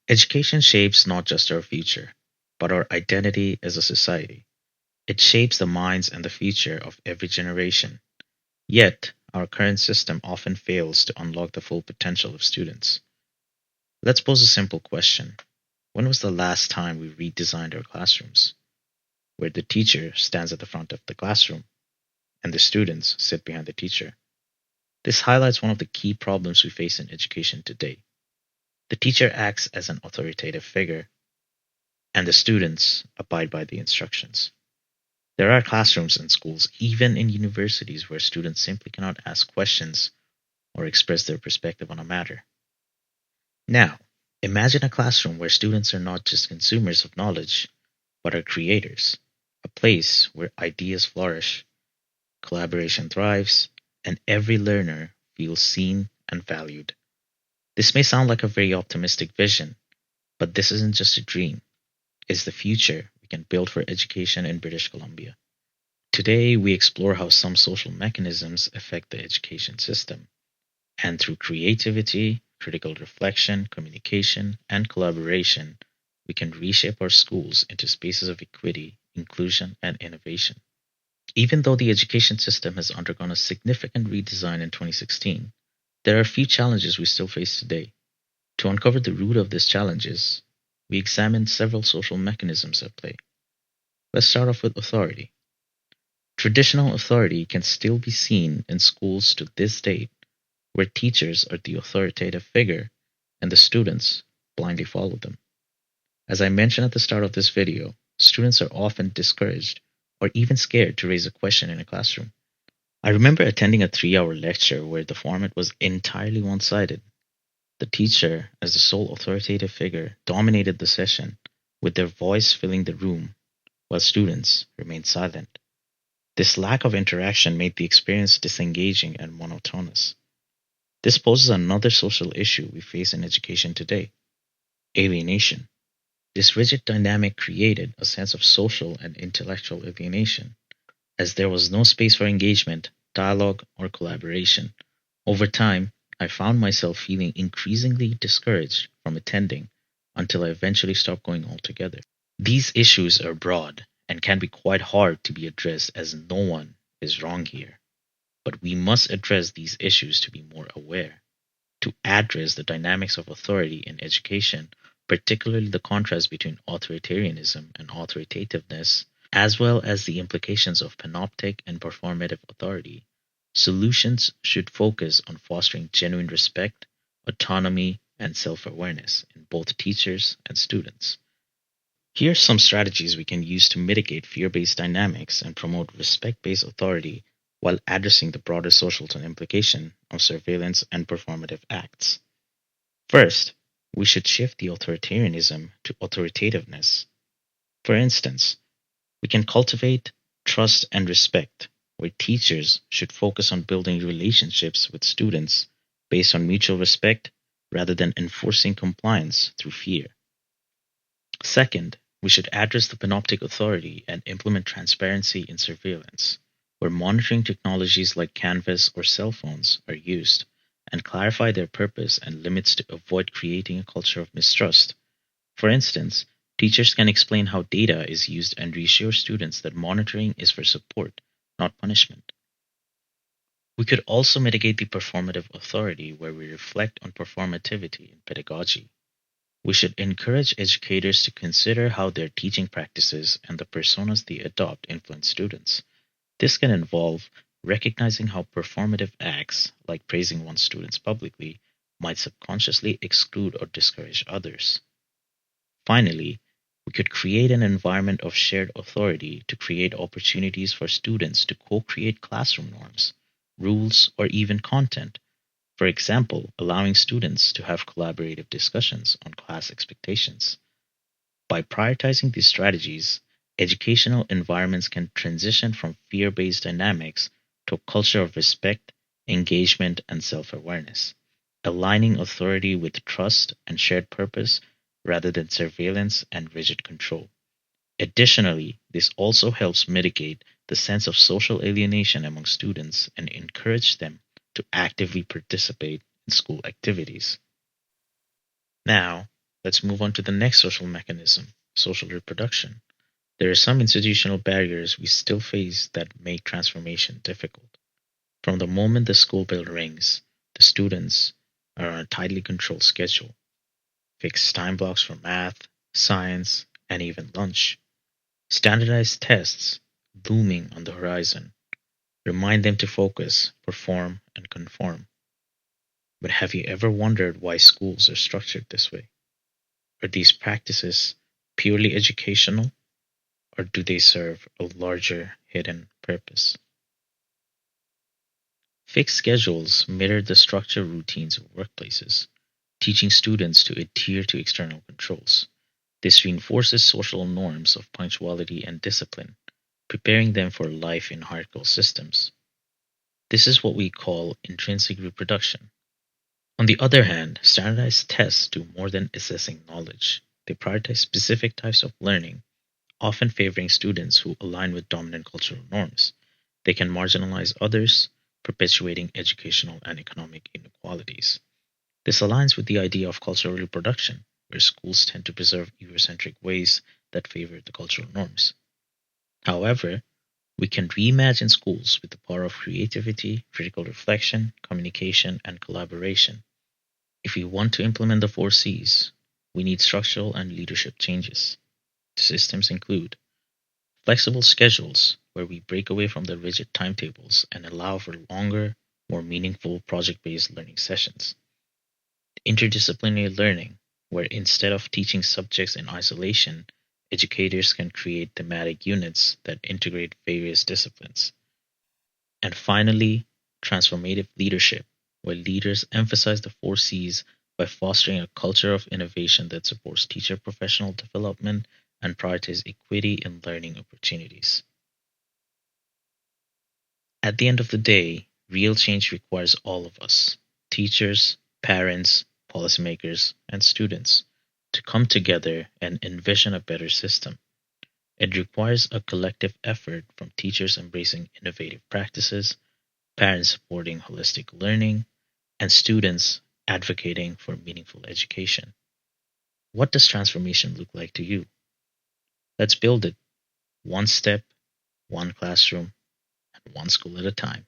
Education shapes not just our future, but our identity as a society. It shapes the minds and the future of every generation. Yet, our current system often fails to unlock the full potential of students. Let's pose a simple question. When was the last time we redesigned our classrooms, where the teacher stands at the front of the classroom and the students sit behind the teacher? This highlights one of the key problems we face in education today. The teacher acts as an authoritative figure, and the students abide by the instructions. There are classrooms in schools, even in universities, where students simply cannot ask questions or express their perspective on a matter. Now, imagine a classroom where students are not just consumers of knowledge, but are creators, a place where ideas flourish, collaboration thrives, and every learner feels seen and valued. This may sound like a very optimistic vision, but this isn't just a dream, it's the future we can build for education in British Columbia. Today, we explore how some social mechanisms affect the education system, and through creativity, critical reflection, communication, and collaboration, we can reshape our schools into spaces of equity, inclusion, and innovation. Even though the education system has undergone a significant redesign in 2016, there are a few challenges we still face today. To uncover the root of these challenges, we examined several social mechanisms at play. Let's start off with authority. Traditional authority can still be seen in schools to this day, where teachers are the authoritative figure and the students blindly follow them. As I mentioned at the start of this video, students are often discouraged or even scared to raise a question in a classroom. I remember attending a 3-hour lecture where the format was entirely one sided. The teacher, as the sole authoritative figure, dominated the session, with their voice filling the room, while students remained silent. This lack of interaction made the experience disengaging and monotonous. This poses another social issue we face in education today: alienation. This rigid dynamic created a sense of social and intellectual alienation, as there was no space for engagement, dialogue, or collaboration. Over time, I found myself feeling increasingly discouraged from attending until I eventually stopped going altogether. These issues are broad and can be quite hard to be addressed, as no one is wrong here. But we must address these issues to be more aware, to address the dynamics of authority in education, particularly the contrast between authoritarianism and authoritativeness, as well as the implications of panoptic and performative authority. Solutions should focus on fostering genuine respect, autonomy, and self awareness in both teachers and students. Here are some strategies we can use to mitigate fear based dynamics and promote respect based authority while addressing the broader social implication of surveillance and performative acts. First, we should shift the authoritarianism to authoritativeness. For instance, we can cultivate trust and respect, where teachers should focus on building relationships with students based on mutual respect rather than enforcing compliance through fear. Second, we should address the panoptic authority and implement transparency in surveillance, where monitoring technologies like Canvas or cell phones are used, and clarify their purpose and limits to avoid creating a culture of mistrust. For instance, teachers can explain how data is used and reassure students that monitoring is for support, not punishment. We could also mitigate the performative authority where we reflect on performativity in pedagogy. We should encourage educators to consider how their teaching practices and the personas they adopt influence students. This can involve recognizing how performative acts, like praising one's students publicly, might subconsciously exclude or discourage others. Finally, we could create an environment of shared authority to create opportunities for students to co create classroom norms, rules, or even content. For example, allowing students to have collaborative discussions on class expectations. By prioritizing these strategies, educational environments can transition from fear based dynamics to a culture of respect, engagement, and self awareness, aligning authority with trust and shared purpose rather than surveillance and rigid control. Additionally, this also helps mitigate the sense of social alienation among students and encourage them to actively participate in school activities. Now, let's move on to the next social mechanism, social reproduction. There are some institutional barriers we still face that make transformation difficult. From the moment the school bell rings, the students are on a tightly controlled schedule, fixed time blocks for math, science, and even lunch. Standardized tests looming on the horizon remind them to focus, perform, and conform. But have you ever wondered why schools are structured this way? Are these practices purely educational, or do they serve a larger hidden purpose? Fixed schedules mirror the structured routines of workplaces, teaching students to adhere to external controls. This reinforces social norms of punctuality and discipline, preparing them for life in hierarchical systems. This is what we call intrinsic reproduction. On the other hand, standardized tests do more than assessing knowledge. They prioritize specific types of learning, often favoring students who align with dominant cultural norms. They can marginalize others, perpetuating educational and economic inequalities. This aligns with the idea of cultural reproduction, where schools tend to preserve Eurocentric ways that favor the cultural norms. However, we can reimagine schools with the power of creativity, critical reflection, communication, and collaboration. If we want to implement the four C's, we need structural and leadership changes. The systems include flexible schedules, where we break away from the rigid timetables and allow for longer, more meaningful project based learning sessions. Interdisciplinary learning, where instead of teaching subjects in isolation, educators can create thematic units that integrate various disciplines. And finally, transformative leadership, where leaders emphasize the four C's by fostering a culture of innovation that supports teacher professional development and prioritizes equity in learning opportunities. At the end of the day, real change requires all of us teachers, parents, policymakers, and students to come together and envision a better system. It requires a collective effort from teachers embracing innovative practices, parents supporting holistic learning, and students advocating for meaningful education. What does transformation look like to you? Let's build it one step, one classroom, and one school at a time.